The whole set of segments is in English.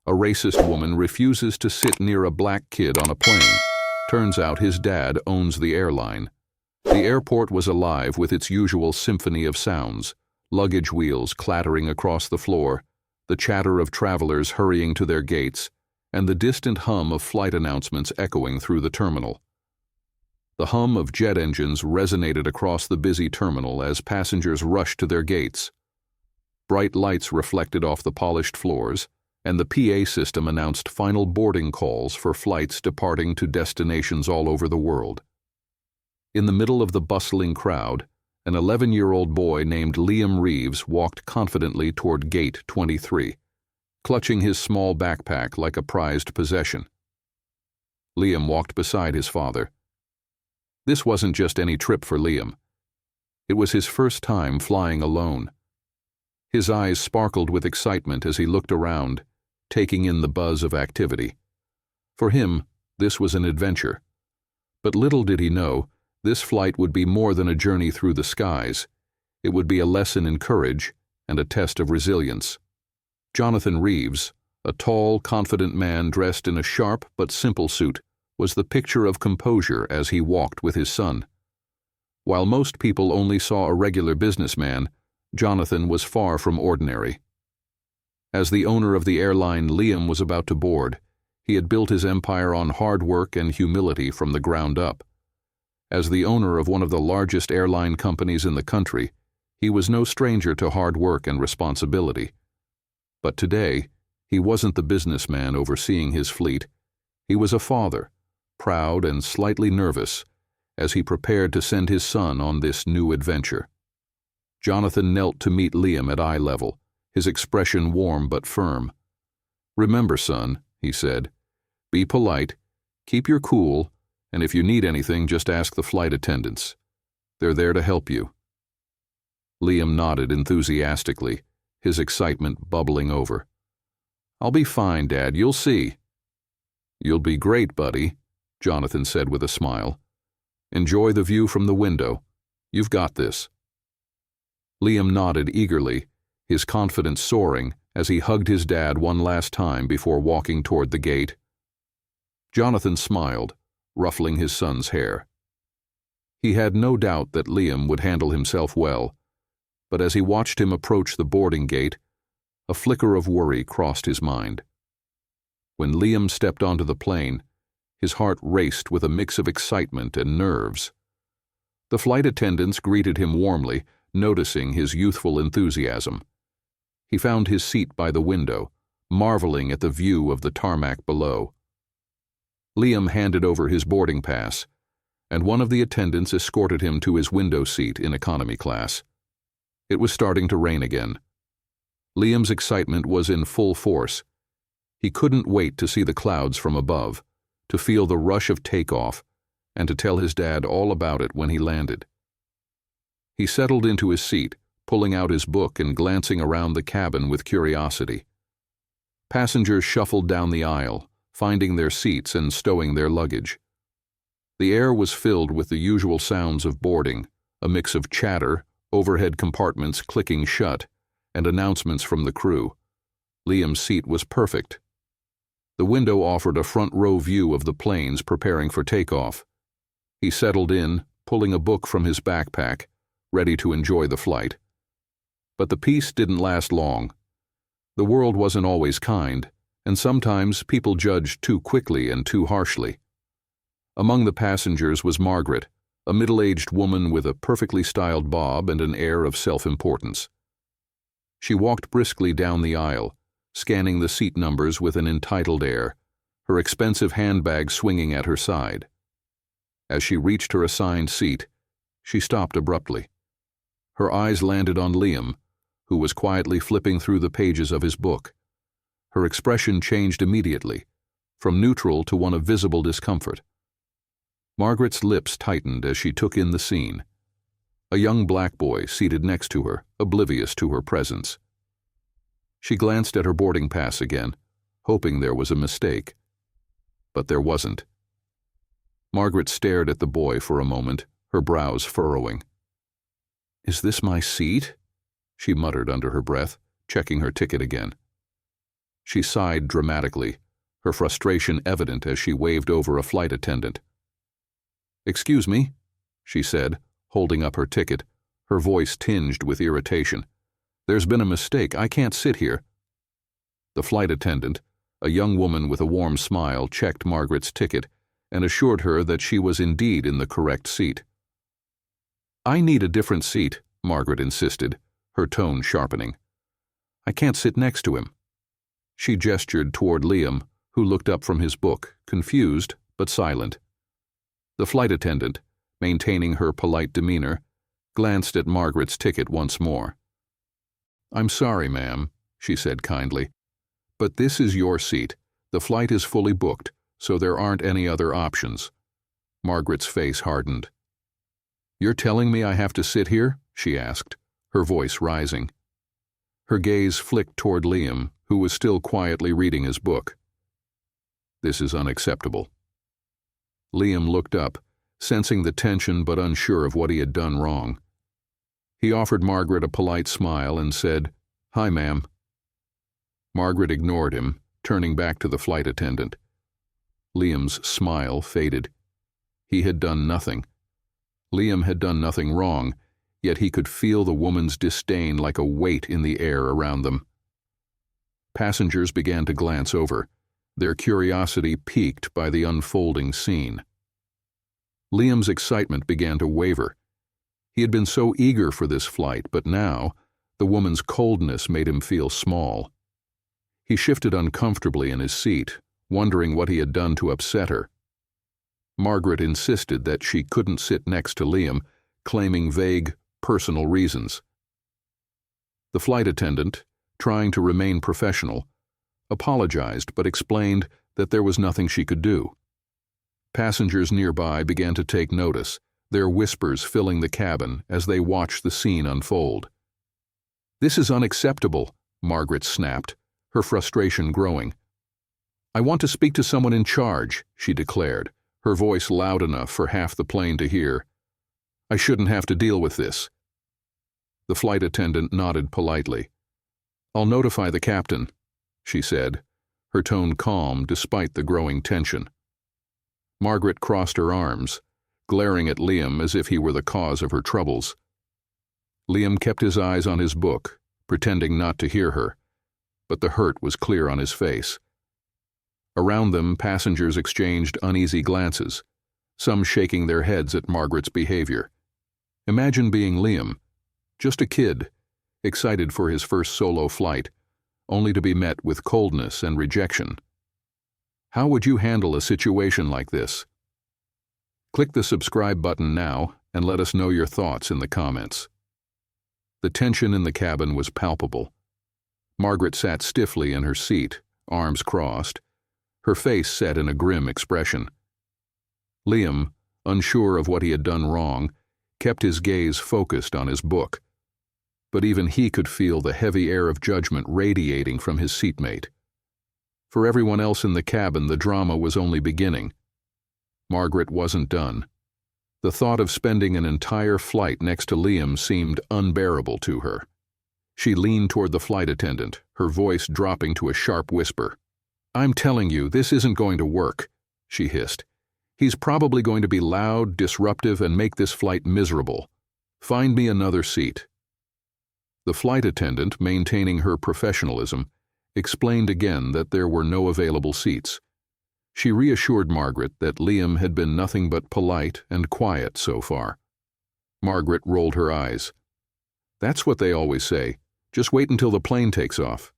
A racist woman refuses to sit near a black kid on a plane. Turns out his dad owns the airline. The airport was alive with its usual symphony of sounds, luggage wheels clattering across the floor, the chatter of travelers hurrying to their gates, and the distant hum of flight announcements echoing through the terminal. The hum of jet engines resonated across the busy terminal as passengers rushed to their gates. Bright lights reflected off the polished floors, and the PA system announced final boarding calls for flights departing to destinations all over the world. In the middle of the bustling crowd, an 11-year-old boy named Liam Reeves walked confidently toward Gate 23, clutching his small backpack like a prized possession. Liam walked beside his father. This wasn't just any trip for Liam. It was his first time flying alone. His eyes sparkled with excitement as he looked around, taking in the buzz of activity. For him, this was an adventure. But little did he know, this flight would be more than a journey through the skies. It would be a lesson in courage and a test of resilience. Jonathan Reeves, a tall, confident man dressed in a sharp but simple suit, was the picture of composure as he walked with his son. While most people only saw a regular businessman, Jonathan was far from ordinary. As the owner of the airline Liam was about to board, he had built his empire on hard work and humility from the ground up. As the owner of one of the largest airline companies in the country, he was no stranger to hard work and responsibility. But today, he wasn't the businessman overseeing his fleet. He was a father, proud and slightly nervous, as he prepared to send his son on this new adventure. Jonathan knelt to meet Liam at eye level, his expression warm but firm. "Remember, son," he said, "be polite, keep your cool, and if you need anything, just ask the flight attendants. They're there to help you." Liam nodded enthusiastically, his excitement bubbling over. "I'll be fine, Dad, you'll see." "You'll be great, buddy," Jonathan said with a smile. "Enjoy the view from the window. You've got this." Liam nodded eagerly, his confidence soaring as he hugged his dad one last time before walking toward the gate. Jonathan smiled, ruffling his son's hair. He had no doubt that Liam would handle himself well, but as he watched him approach the boarding gate, a flicker of worry crossed his mind. When Liam stepped onto the plane, his heart raced with a mix of excitement and nerves. The flight attendants greeted him warmly, noticing his youthful enthusiasm. He found his seat by the window, marveling at the view of the tarmac below. Liam handed over his boarding pass, and one of the attendants escorted him to his window seat in economy class. It was starting to rain again. Liam's excitement was in full force. He couldn't wait to see the clouds from above, to feel the rush of takeoff, and to tell his dad all about it when he landed. He settled into his seat, pulling out his book and glancing around the cabin with curiosity. Passengers shuffled down the aisle, finding their seats and stowing their luggage. The air was filled with the usual sounds of boarding, a mix of chatter, overhead compartments clicking shut, and announcements from the crew. Liam's seat was perfect. The window offered a front-row view of the planes preparing for takeoff. He settled in, pulling a book from his backpack, ready to enjoy the flight. But the peace didn't last long. The world wasn't always kind, and sometimes people judged too quickly and too harshly. Among the passengers was Margaret, a middle-aged woman with a perfectly styled bob and an air of self-importance. She walked briskly down the aisle, scanning the seat numbers with an entitled air, her expensive handbag swinging at her side. As she reached her assigned seat, she stopped abruptly. Her eyes landed on Liam, who was quietly flipping through the pages of his book. Her expression changed immediately, from neutral to one of visible discomfort. Margaret's lips tightened as she took in the scene. A young black boy seated next to her, oblivious to her presence. She glanced at her boarding pass again, hoping there was a mistake. But there wasn't. Margaret stared at the boy for a moment, her brows furrowing. "Is this my seat?" she muttered under her breath, checking her ticket again. She sighed dramatically, her frustration evident as she waved over a flight attendant. "Excuse me," she said, holding up her ticket, her voice tinged with irritation. "There's been a mistake. I can't sit here." The flight attendant, a young woman with a warm smile, checked Margaret's ticket and assured her that she was indeed in the correct seat. "I need a different seat," Margaret insisted, her tone sharpening. "I can't sit next to him." She gestured toward Liam, who looked up from his book, confused but silent. The flight attendant, maintaining her polite demeanor, glanced at Margaret's ticket once more. "I'm sorry, ma'am," she said kindly, "but this is your seat. The flight is fully booked, so there aren't any other options." Margaret's face hardened. "You're telling me I have to sit here?" she asked, her voice rising. Her gaze flicked toward Liam, who was still quietly reading his book. "This is unacceptable." Liam looked up, sensing the tension but unsure of what he had done wrong. He offered Margaret a polite smile and said, "Hi, ma'am." Margaret ignored him, turning back to the flight attendant. Liam's smile faded. He had done nothing. Liam had done nothing wrong, yet he could feel the woman's disdain like a weight in the air around them. Passengers began to glance over, their curiosity piqued by the unfolding scene. Liam's excitement began to waver. He had been so eager for this flight, but now the woman's coldness made him feel small. He shifted uncomfortably in his seat, wondering what he had done to upset her. Margaret insisted that she couldn't sit next to Liam, claiming vague, personal reasons. The flight attendant, trying to remain professional, apologized but explained that there was nothing she could do. Passengers nearby began to take notice, their whispers filling the cabin as they watched the scene unfold. "This is unacceptable," Margaret snapped, her frustration growing. "I want to speak to someone in charge," she declared, her voice loud enough for half the plane to hear. "I shouldn't have to deal with this." The flight attendant nodded politely. "I'll notify the captain," she said, her tone calm despite the growing tension. Margaret crossed her arms, glaring at Liam as if he were the cause of her troubles. Liam kept his eyes on his book, pretending not to hear her, but the hurt was clear on his face. Around them, passengers exchanged uneasy glances, some shaking their heads at Margaret's behavior. Imagine being Liam, just a kid, excited for his first solo flight, only to be met with coldness and rejection. How would you handle a situation like this? Click the subscribe button now and let us know your thoughts in the comments. The tension in the cabin was palpable. Margaret sat stiffly in her seat, arms crossed, her face set in a grim expression. Liam, unsure of what he had done wrong, kept his gaze focused on his book. But even he could feel the heavy air of judgment radiating from his seatmate. For everyone else in the cabin, the drama was only beginning. Margaret wasn't done. The thought of spending an entire flight next to Liam seemed unbearable to her. She leaned toward the flight attendant, her voice dropping to a sharp whisper. "I'm telling you, this isn't going to work," she hissed. "He's probably going to be loud, disruptive, and make this flight miserable. Find me another seat." The flight attendant, maintaining her professionalism, explained again that there were no available seats. She reassured Margaret that Liam had been nothing but polite and quiet so far. Margaret rolled her eyes. "That's what they always say. Just wait until the plane takes off."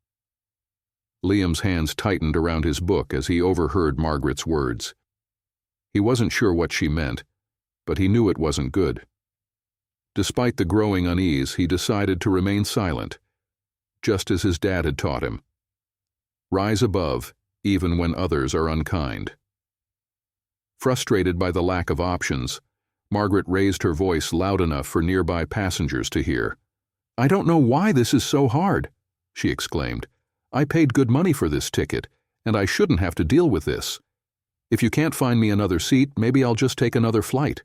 Liam's hands tightened around his book as he overheard Margaret's words. He wasn't sure what she meant, but he knew it wasn't good. Despite the growing unease, he decided to remain silent, just as his dad had taught him. Rise above, even when others are unkind. Frustrated by the lack of options, Margaret raised her voice loud enough for nearby passengers to hear. "I don't know why this is so hard," she exclaimed. "I paid good money for this ticket, and I shouldn't have to deal with this. If you can't find me another seat, maybe I'll just take another flight."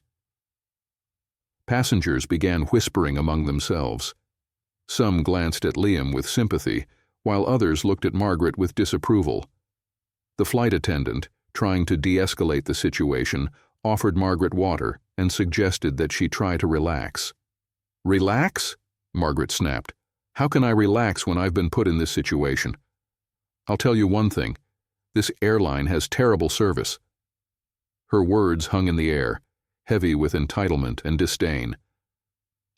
Passengers began whispering among themselves. Some glanced at Liam with sympathy, while others looked at Margaret with disapproval. The flight attendant, trying to de-escalate the situation, offered Margaret water and suggested that she try to relax. "Relax?" Margaret snapped. "How can I relax when I've been put in this situation? I'll tell you one thing, this airline has terrible service." Her words hung in the air, heavy with entitlement and disdain.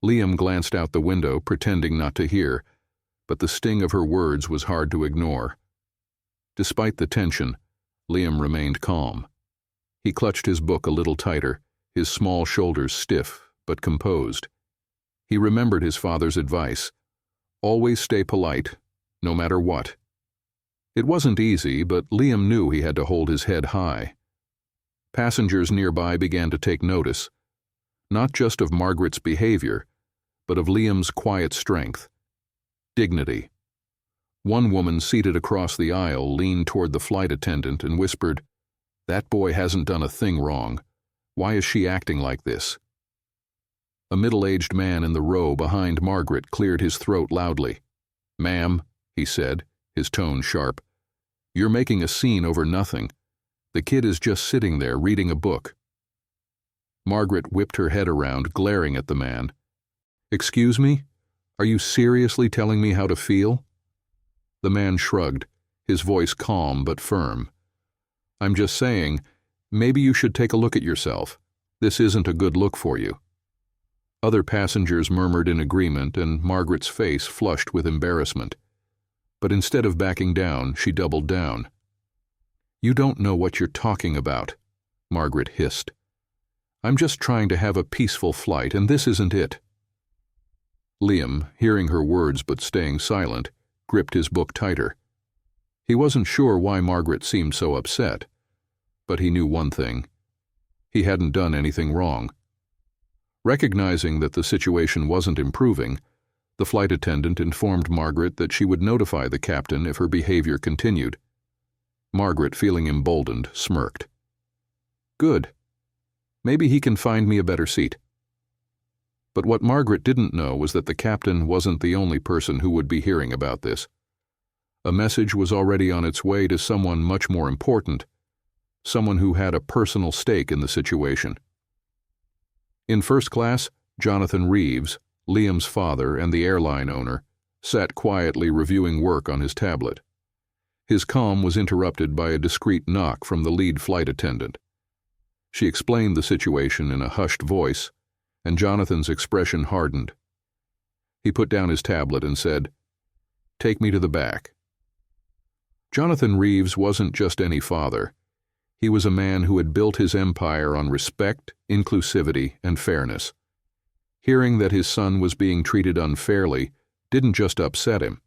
Liam glanced out the window, pretending not to hear, but the sting of her words was hard to ignore. Despite the tension, Liam remained calm. He clutched his book a little tighter, his small shoulders stiff but composed. He remembered his father's advice: always stay polite, no matter what. It wasn't easy, but Liam knew he had to hold his head high. Passengers nearby began to take notice, not just of Margaret's behavior, but of Liam's quiet strength, dignity. One woman seated across the aisle leaned toward the flight attendant and whispered, "That boy hasn't done a thing wrong. Why is she acting like this?" A middle-aged man in the row behind Margaret cleared his throat loudly. "Ma'am," he said, his tone sharp, "you're making a scene over nothing. The kid is just sitting there reading a book." Margaret whipped her head around, glaring at the man. "Excuse me? Are you seriously telling me how to feel?" The man shrugged, his voice calm but firm. "I'm just saying, maybe you should take a look at yourself. This isn't a good look for you." Other passengers murmured in agreement, and Margaret's face flushed with embarrassment. But instead of backing down, she doubled down. "You don't know what you're talking about," Margaret hissed. "I'm just trying to have a peaceful flight, and this isn't it." Liam, hearing her words but staying silent, gripped his book tighter. He wasn't sure why Margaret seemed so upset, but he knew one thing: he hadn't done anything wrong. Recognizing that the situation wasn't improving, the flight attendant informed Margaret that she would notify the captain if her behavior continued. Margaret, feeling emboldened, smirked. "Good. Maybe he can find me a better seat." But what Margaret didn't know was that the captain wasn't the only person who would be hearing about this. A message was already on its way to someone much more important, someone who had a personal stake in the situation. In first class, Jonathan Reeves, Liam's father and the airline owner, sat quietly reviewing work on his tablet. His calm was interrupted by a discreet knock from the lead flight attendant. She explained the situation in a hushed voice, and Jonathan's expression hardened. He put down his tablet and said, "Take me to the back." Jonathan Reeves wasn't just any father. He was a man who had built his empire on respect, inclusivity, and fairness. Hearing that his son was being treated unfairly didn't just upset him.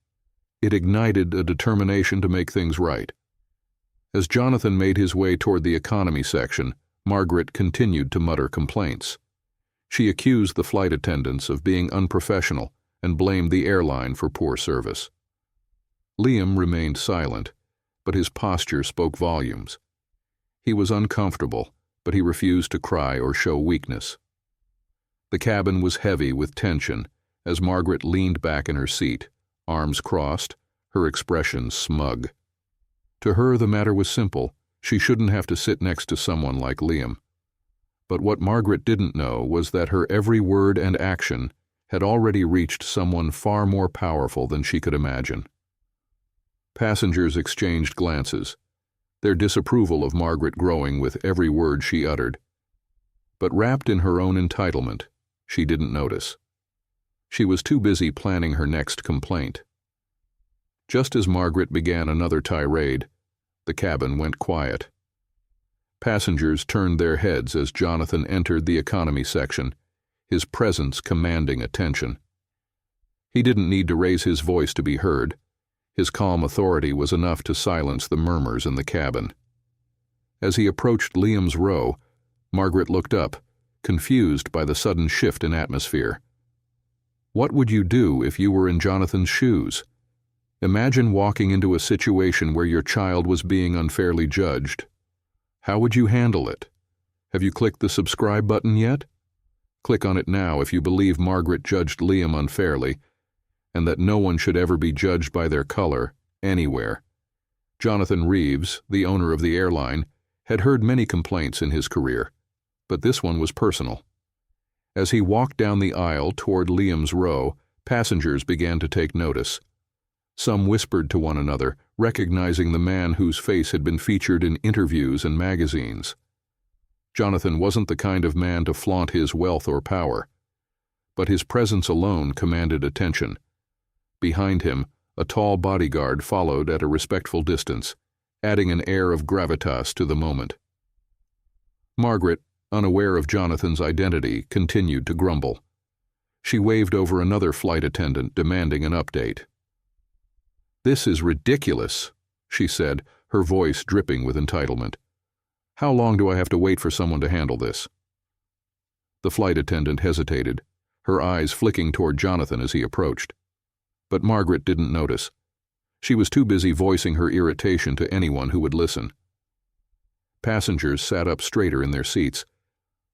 It ignited a determination to make things right. As Jonathan made his way toward the economy section, Margaret continued to mutter complaints. She accused the flight attendants of being unprofessional and blamed the airline for poor service. Liam remained silent, but his posture spoke volumes. He was uncomfortable, but he refused to cry or show weakness. The cabin was heavy with tension as Margaret leaned back in her seat, arms crossed, her expression smug. To her, the matter was simple. She shouldn't have to sit next to someone like Liam. But what Margaret didn't know was that her every word and action had already reached someone far more powerful than she could imagine. Passengers exchanged glances, their disapproval of Margaret growing with every word she uttered. But wrapped in her own entitlement, she didn't notice. She was too busy planning her next complaint. Just as Margaret began another tirade, the cabin went quiet. Passengers turned their heads as Jonathan entered the economy section, his presence commanding attention. He didn't need to raise his voice to be heard. His calm authority was enough to silence the murmurs in the cabin. As he approached Liam's row, Margaret looked up, confused by the sudden shift in atmosphere. What would you do if you were in Jonathan's shoes? Imagine walking into a situation where your child was being unfairly judged. How would you handle it? Have you clicked the subscribe button yet? Click on it now if you believe Margaret judged Liam unfairly, and that no one should ever be judged by their color, anywhere. Jonathan Reeves, the owner of the airline, had heard many complaints in his career, but this one was personal. As he walked down the aisle toward Liam's row, passengers began to take notice. Some whispered to one another, recognizing the man whose face had been featured in interviews and magazines. Jonathan wasn't the kind of man to flaunt his wealth or power, but his presence alone commanded attention. Behind him, a tall bodyguard followed at a respectful distance, adding an air of gravitas to the moment. Margaret, unaware of Jonathan's identity, continued to grumble. She waved over another flight attendant, demanding an update. "This is ridiculous," she said, her voice dripping with entitlement. "How long do I have to wait for someone to handle this?" The flight attendant hesitated, her eyes flicking toward Jonathan as he approached. But Margaret didn't notice. She was too busy voicing her irritation to anyone who would listen. Passengers sat up straighter in their seats,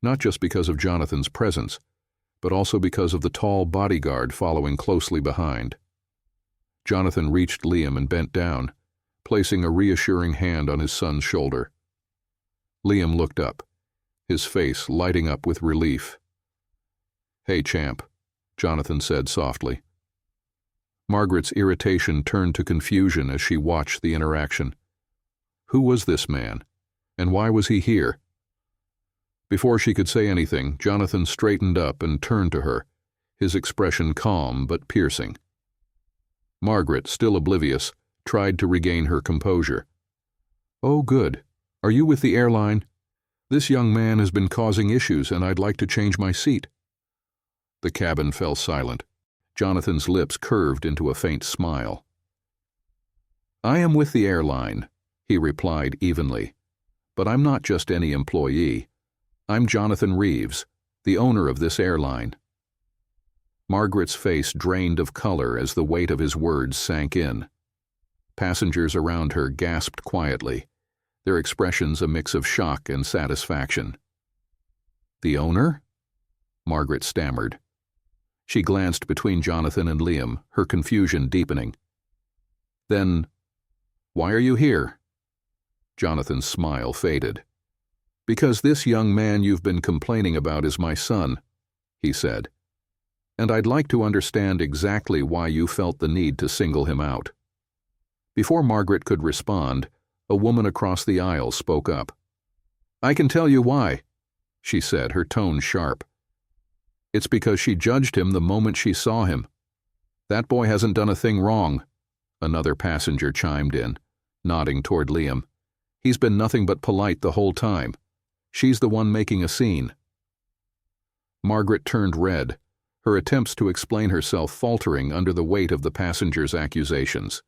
not just because of Jonathan's presence, but also because of the tall bodyguard following closely behind. Jonathan reached Liam and bent down, placing a reassuring hand on his son's shoulder. Liam looked up, his face lighting up with relief. "Hey, champ," Jonathan said softly. Margaret's irritation turned to confusion as she watched the interaction. Who was this man, and why was he here? Before she could say anything, Jonathan straightened up and turned to her, his expression calm but piercing. Margaret, still oblivious, tried to regain her composure. "Oh, good. Are you with the airline? This young man has been causing issues, and I'd like to change my seat." The cabin fell silent. Jonathan's lips curved into a faint smile. "I am with the airline," he replied evenly. "But I'm not just any employee. I'm Jonathan Reeves, the owner of this airline." Margaret's face drained of color as the weight of his words sank in. Passengers around her gasped quietly, their expressions a mix of shock and satisfaction. "The owner?" Margaret stammered. She glanced between Jonathan and Liam, her confusion deepening. "Then, why are you here?" Jonathan's smile faded. "Because this young man you've been complaining about is my son," he said. "And I'd like to understand exactly why you felt the need to single him out." Before Margaret could respond, a woman across the aisle spoke up. "I can tell you why," she said, her tone sharp. "It's because she judged him the moment she saw him. That boy hasn't done a thing wrong," another passenger chimed in, nodding toward Liam. "He's been nothing but polite the whole time. She's the one making a scene." Margaret turned red, her attempts to explain herself faltering under the weight of the passenger's accusations.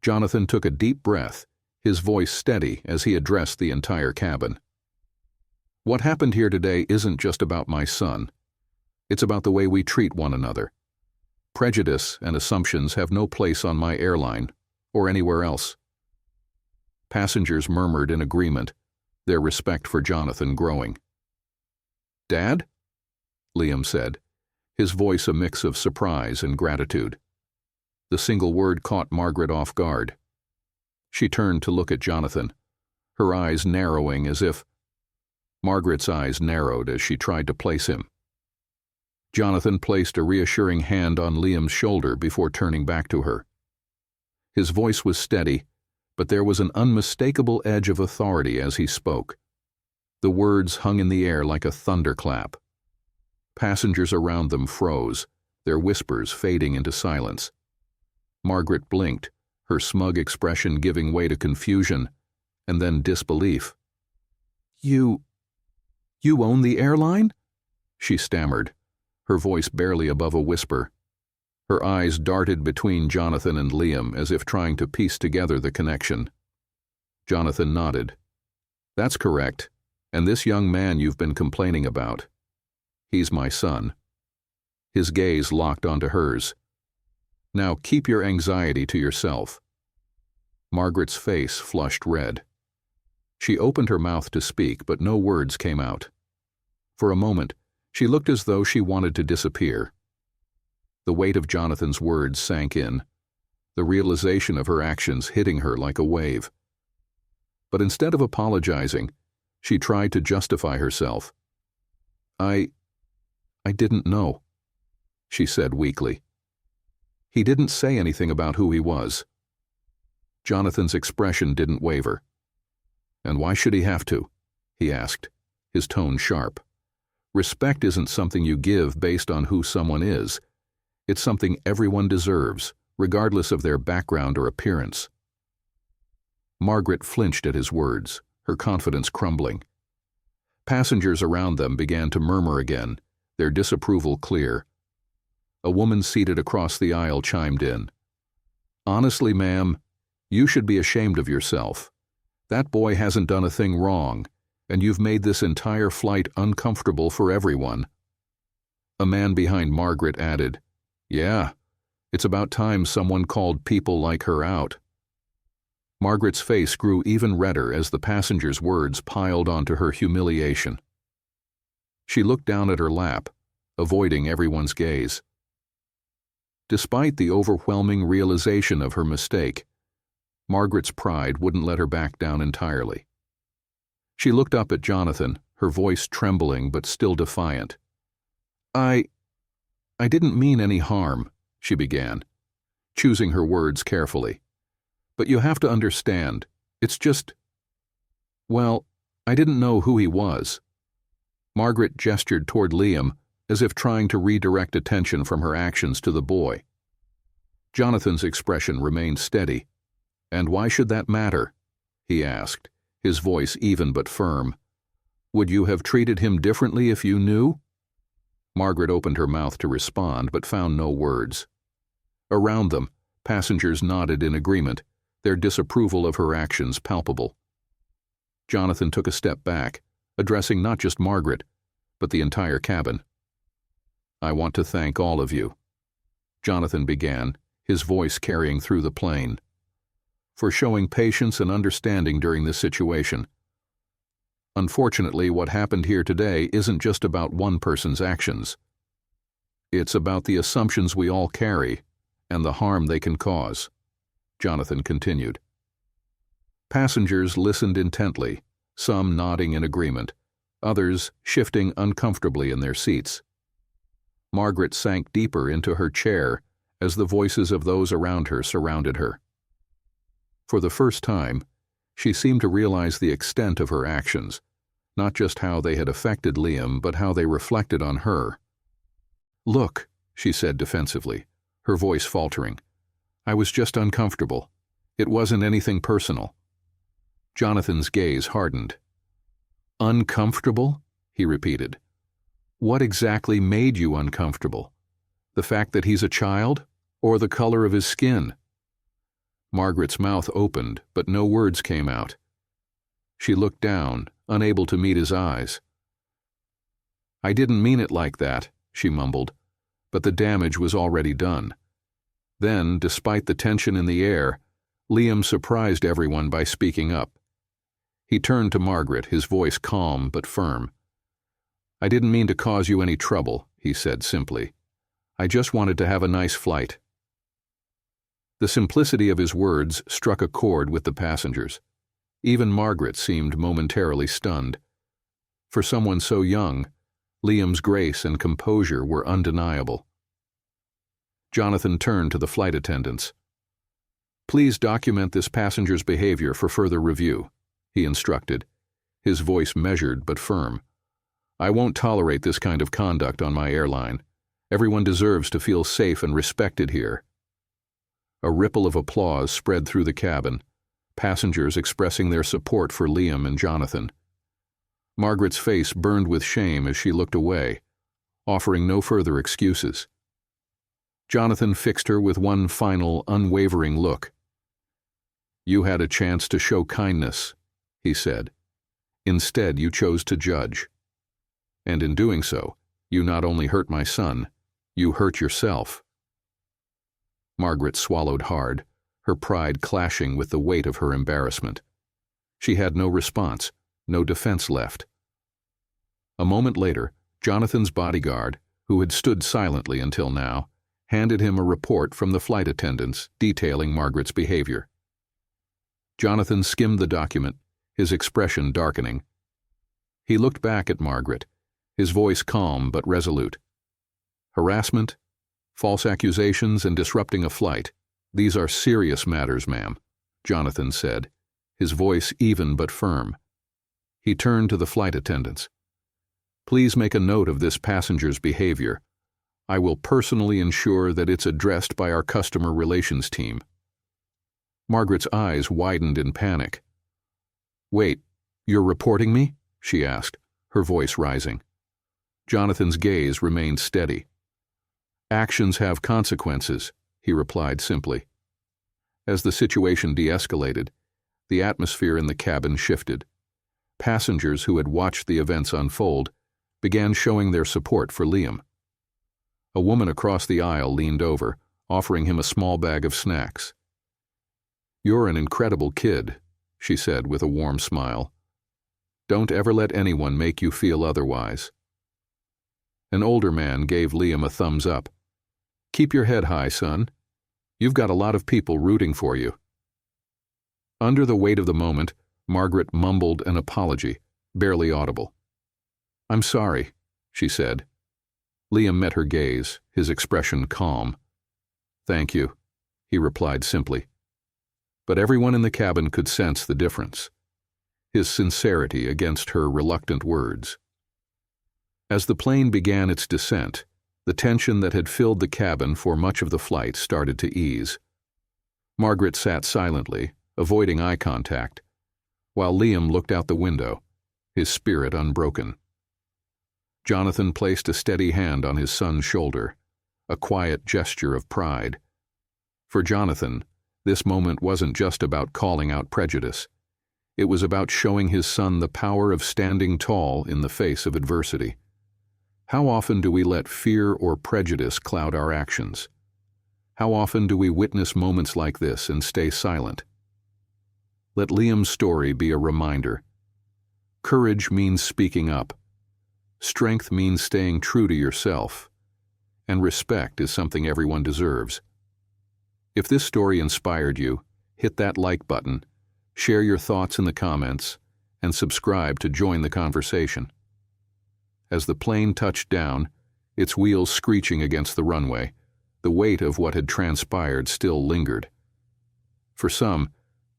Jonathan took a deep breath, his voice steady as he addressed the entire cabin. "What happened here today isn't just about my son. It's about the way we treat one another. Prejudice and assumptions have no place on my airline, or anywhere else." Passengers murmured in agreement, their respect for Jonathan growing. "Dad?" Liam said, his voice a mix of surprise and gratitude. The single word caught Margaret off guard. She turned to look at Jonathan, her eyes narrowing as if... Margaret's eyes narrowed as she tried to place him. Jonathan placed a reassuring hand on Liam's shoulder before turning back to her. His voice was steady, but there was an unmistakable edge of authority as he spoke. The words hung in the air like a thunderclap. Passengers around them froze, their whispers fading into silence. Margaret blinked, her smug expression giving way to confusion, and then disbelief. You own the airline?" she stammered, her voice barely above a whisper. Her eyes darted between Jonathan and Liam as if trying to piece together the connection. Jonathan nodded. "That's correct, and this young man you've been complaining about. He's my son." His gaze locked onto hers. "Now keep your anxiety to yourself." Margaret's face flushed red. She opened her mouth to speak, but no words came out. For a moment, she looked as though she wanted to disappear. The weight of Jonathan's words sank in, the realization of her actions hitting her like a wave. But instead of apologizing, she tried to justify herself. I didn't know," she said weakly. "He didn't say anything about who he was." Jonathan's expression didn't waver. "And why should he have to?" he asked, his tone sharp. "Respect isn't something you give based on who someone is. It's something everyone deserves, regardless of their background or appearance." Margaret flinched at his words, her confidence crumbling. Passengers around them began to murmur again, their disapproval clear. A woman seated across the aisle chimed in. "Honestly, ma'am, you should be ashamed of yourself. That boy hasn't done a thing wrong, and you've made this entire flight uncomfortable for everyone." A man behind Margaret added, "Yeah, it's about time someone called people like her out." Margaret's face grew even redder as the passengers' words piled onto her humiliation. She looked down at her lap, avoiding everyone's gaze. Despite the overwhelming realization of her mistake, Margaret's pride wouldn't let her back down entirely. She looked up at Jonathan, her voice trembling but still defiant. I didn't mean any harm," she began, choosing her words carefully. "But you have to understand, it's just... well, I didn't know who he was." Margaret gestured toward Liam, as if trying to redirect attention from her actions to the boy. Jonathan's expression remained steady. "And why should that matter?" he asked, his voice even but firm. "Would you have treated him differently if you knew?" Margaret opened her mouth to respond, but found no words. Around them, passengers nodded in agreement, their disapproval of her actions palpable. Jonathan took a step back, addressing not just Margaret, but the entire cabin. "I want to thank all of you," Jonathan began, his voice carrying through the plane, "for showing patience and understanding during this situation. Unfortunately, what happened here today isn't just about one person's actions. It's about the assumptions we all carry and the harm they can cause," Jonathan continued. Passengers listened intently, some nodding in agreement, others shifting uncomfortably in their seats. Margaret sank deeper into her chair as the voices of those around her surrounded her. For the first time, she seemed to realize the extent of her actions, not just how they had affected Liam, but how they reflected on her. "Look," she said defensively, her voice faltering. "I was just uncomfortable. It wasn't anything personal." Jonathan's gaze hardened. "Uncomfortable?" he repeated. "What exactly made you uncomfortable? The fact that he's a child, or the color of his skin?" Margaret's mouth opened, but no words came out. She looked down, unable to meet his eyes. "I didn't mean it like that," she mumbled, but the damage was already done. Then, despite the tension in the air, Liam surprised everyone by speaking up. He turned to Margaret, his voice calm but firm. "I didn't mean to cause you any trouble," he said simply. "I just wanted to have a nice flight." The simplicity of his words struck a chord with the passengers. Even Margaret seemed momentarily stunned. For someone so young, Liam's grace and composure were undeniable. Jonathan turned to the flight attendants. "Please document this passenger's behavior for further review," he instructed, his voice measured but firm. "I won't tolerate this kind of conduct on my airline. Everyone deserves to feel safe and respected here." A ripple of applause spread through the cabin, passengers expressing their support for Liam and Jonathan. Margaret's face burned with shame as she looked away, offering no further excuses. Jonathan fixed her with one final, unwavering look. "You had a chance to show kindness," he said. "Instead, you chose to judge. And in doing so, you not only hurt my son, you hurt yourself." Margaret swallowed hard, her pride clashing with the weight of her embarrassment. She had no response, no defense left. A moment later, Jonathan's bodyguard, who had stood silently until now, handed him a report from the flight attendants detailing Margaret's behavior. Jonathan skimmed the document, his expression darkening. He looked back at Margaret, his voice calm but resolute. Harassment, false accusations, and disrupting a flight. These are serious matters, ma'am, Jonathan said, his voice even but firm. He turned to the flight attendants. Please make a note of this passenger's behavior. I will personally ensure that it's addressed by our customer relations team. Margaret's eyes widened in panic. Wait, you're reporting me? She asked, her voice rising. Jonathan's gaze remained steady. Actions have consequences, he replied simply. As the situation de-escalated, the atmosphere in the cabin shifted. Passengers who had watched the events unfold began showing their support for Liam. A woman across the aisle leaned over, offering him a small bag of snacks. You're an incredible kid, she said with a warm smile. Don't ever let anyone make you feel otherwise. An older man gave Liam a thumbs up. Keep your head high, son. You've got a lot of people rooting for you. Under the weight of the moment, Margaret mumbled an apology, barely audible. I'm sorry, she said. Liam met her gaze, his expression calm. Thank you, he replied simply. But everyone in the cabin could sense the difference, his sincerity against her reluctant words. As the plane began its descent, the tension that had filled the cabin for much of the flight started to ease. Margaret sat silently, avoiding eye contact, while Liam looked out the window, his spirit unbroken. Jonathan placed a steady hand on his son's shoulder, a quiet gesture of pride. For Jonathan, this moment wasn't just about calling out prejudice. It was about showing his son the power of standing tall in the face of adversity. How often do we let fear or prejudice cloud our actions? How often do we witness moments like this and stay silent? Let Liam's story be a reminder. Courage means speaking up. Strength means staying true to yourself. And respect is something everyone deserves. If this story inspired you, hit that like button, share your thoughts in the comments, and subscribe to join the conversation. As the plane touched down, its wheels screeching against the runway, the weight of what had transpired still lingered. For some,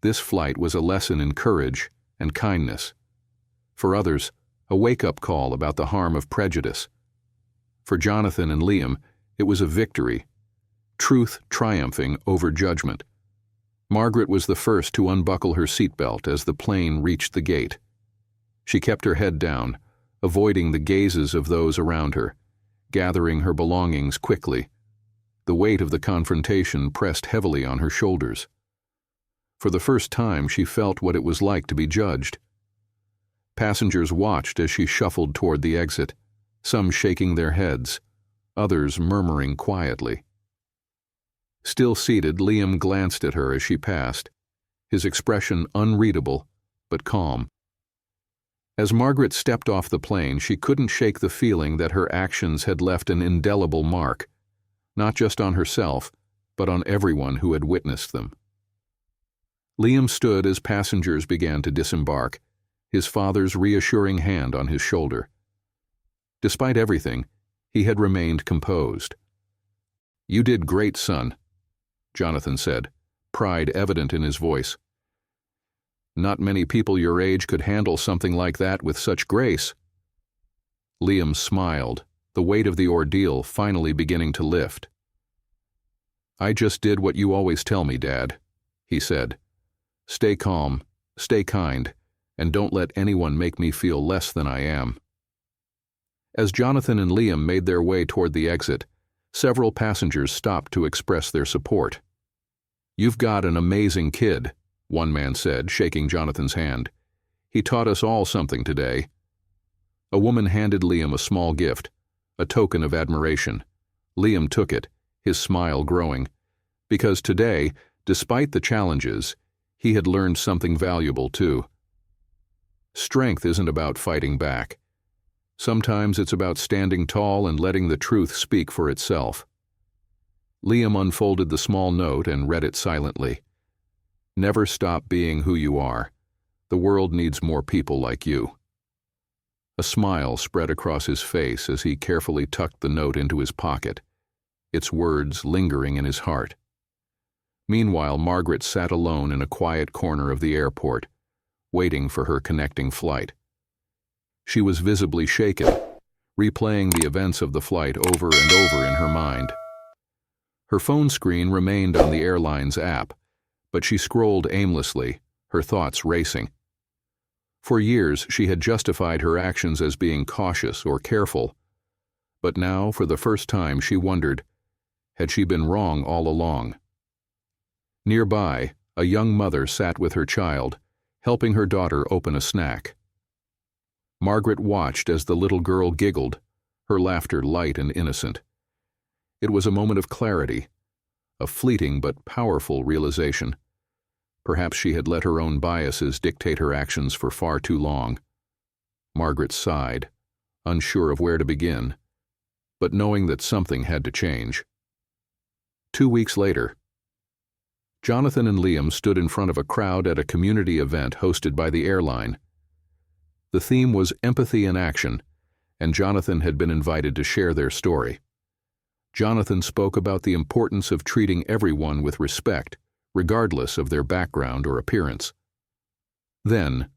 this flight was a lesson in courage and kindness. For others, a wake-up call about the harm of prejudice. For Jonathan and Liam, it was a victory, truth triumphing over judgment. Margaret was the first to unbuckle her seatbelt as the plane reached the gate. She kept her head down, avoiding the gazes of those around her, gathering her belongings quickly. The weight of the confrontation pressed heavily on her shoulders. For the first time, she felt what it was like to be judged. Passengers watched as she shuffled toward the exit, some shaking their heads, others murmuring quietly. Still seated, Liam glanced at her as she passed, his expression unreadable but calm. As Margaret stepped off the plane, she couldn't shake the feeling that her actions had left an indelible mark, not just on herself, but on everyone who had witnessed them. Liam stood as passengers began to disembark, his father's reassuring hand on his shoulder. Despite everything, he had remained composed. "You did great, son," Jonathan said, pride evident in his voice. "Not many people your age could handle something like that with such grace." Liam smiled, the weight of the ordeal finally beginning to lift. "I just did what you always tell me, Dad," he said. "Stay calm, stay kind, and don't let anyone make me feel less than I am." As Jonathan and Liam made their way toward the exit, several passengers stopped to express their support. "You've got an amazing kid," one man said, shaking Jonathan's hand. "He taught us all something today." A woman handed Liam a small gift, a token of admiration. Liam took it, his smile growing, because today, despite the challenges, he had learned something valuable too. Strength isn't about fighting back. Sometimes it's about standing tall and letting the truth speak for itself. Liam unfolded the small note and read it silently. "Never stop being who you are. The world needs more people like you." A smile spread across his face as he carefully tucked the note into his pocket, its words lingering in his heart. Meanwhile, Margaret sat alone in a quiet corner of the airport, waiting for her connecting flight. She was visibly shaken, replaying the events of the flight over and over in her mind. Her phone screen remained on the airline's app, but she scrolled aimlessly, her thoughts racing. For years, she had justified her actions as being cautious or careful, but now, for the first time, she wondered, had she been wrong all along? Nearby, a young mother sat with her child, helping her daughter open a snack. Margaret watched as the little girl giggled, her laughter light and innocent. It was a moment of clarity, a fleeting but powerful realization. Perhaps she had let her own biases dictate her actions for far too long. Margaret sighed, unsure of where to begin, but knowing that something had to change. 2 weeks later, Jonathan and Liam stood in front of a crowd at a community event hosted by the airline. The theme was empathy in action, and Jonathan had been invited to share their story. Jonathan spoke about the importance of treating everyone with respect, regardless of their background or appearance. Then,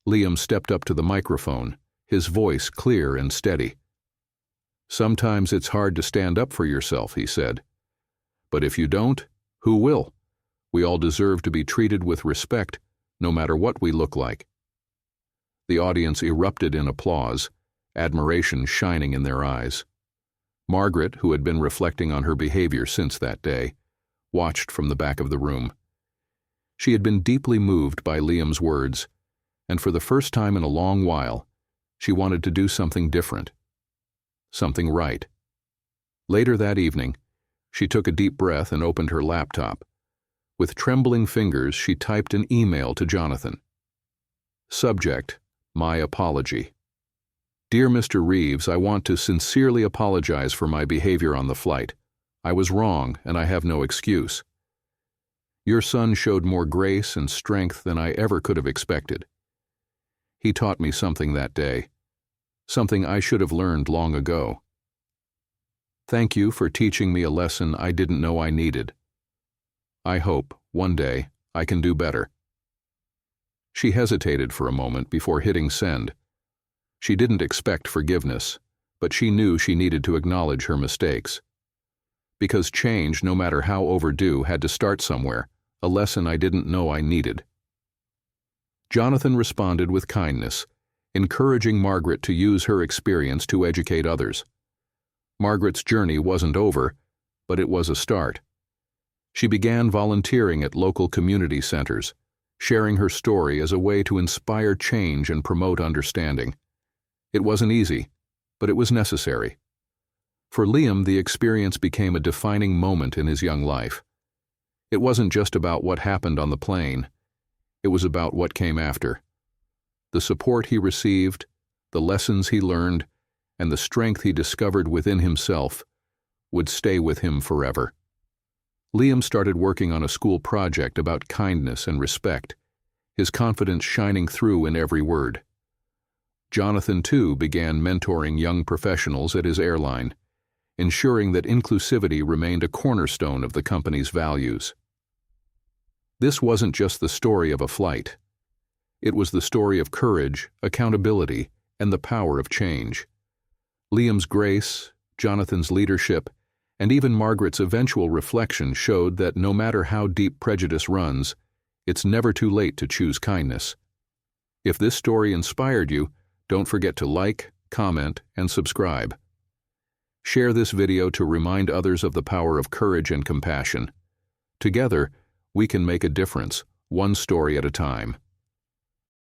Liam stepped up to the microphone, his voice clear and steady. "Sometimes it's hard to stand up for yourself," he said. "But if you don't, who will? We all deserve to be treated with respect, no matter what we look like." The audience erupted in applause, admiration shining in their eyes. Margaret, who had been reflecting on her behavior since that day, watched from the back of the room. She had been deeply moved by Liam's words, and for the first time in a long while, she wanted to do something different, something right. Later that evening, she took a deep breath and opened her laptop. With trembling fingers, she typed an email to Jonathan. Subject: My apology. Dear Mr. Reeves, I want to sincerely apologize for my behavior on the flight. I was wrong, and I have no excuse. Your son showed more grace and strength than I ever could have expected. He taught me something that day, something I should have learned long ago. Thank you for teaching me a lesson I didn't know I needed. I hope, one day, I can do better. She hesitated for a moment before hitting send. She didn't expect forgiveness, but she knew she needed to acknowledge her mistakes. Because change, no matter how overdue, had to start somewhere, a lesson I didn't know I needed. Jonathan responded with kindness, encouraging Margaret to use her experience to educate others. Margaret's journey wasn't over, but it was a start. She began volunteering at local community centers, sharing her story as a way to inspire change and promote understanding. It wasn't easy, but it was necessary. For Liam, the experience became a defining moment in his young life. It wasn't just about what happened on the plane. It was about what came after. The support he received, the lessons he learned, and the strength he discovered within himself would stay with him forever. Liam started working on a school project about kindness and respect, his confidence shining through in every word. Jonathan, too, began mentoring young professionals at his airline, ensuring that inclusivity remained a cornerstone of the company's values. This wasn't just the story of a flight. It was the story of courage, accountability, and the power of change. Liam's grace, Jonathan's leadership, and even Margaret's eventual reflection showed that no matter how deep prejudice runs, it's never too late to choose kindness. If this story inspired you, don't forget to like, comment, and subscribe. Share this video to remind others of the power of courage and compassion. Together, we can make a difference, one story at a time.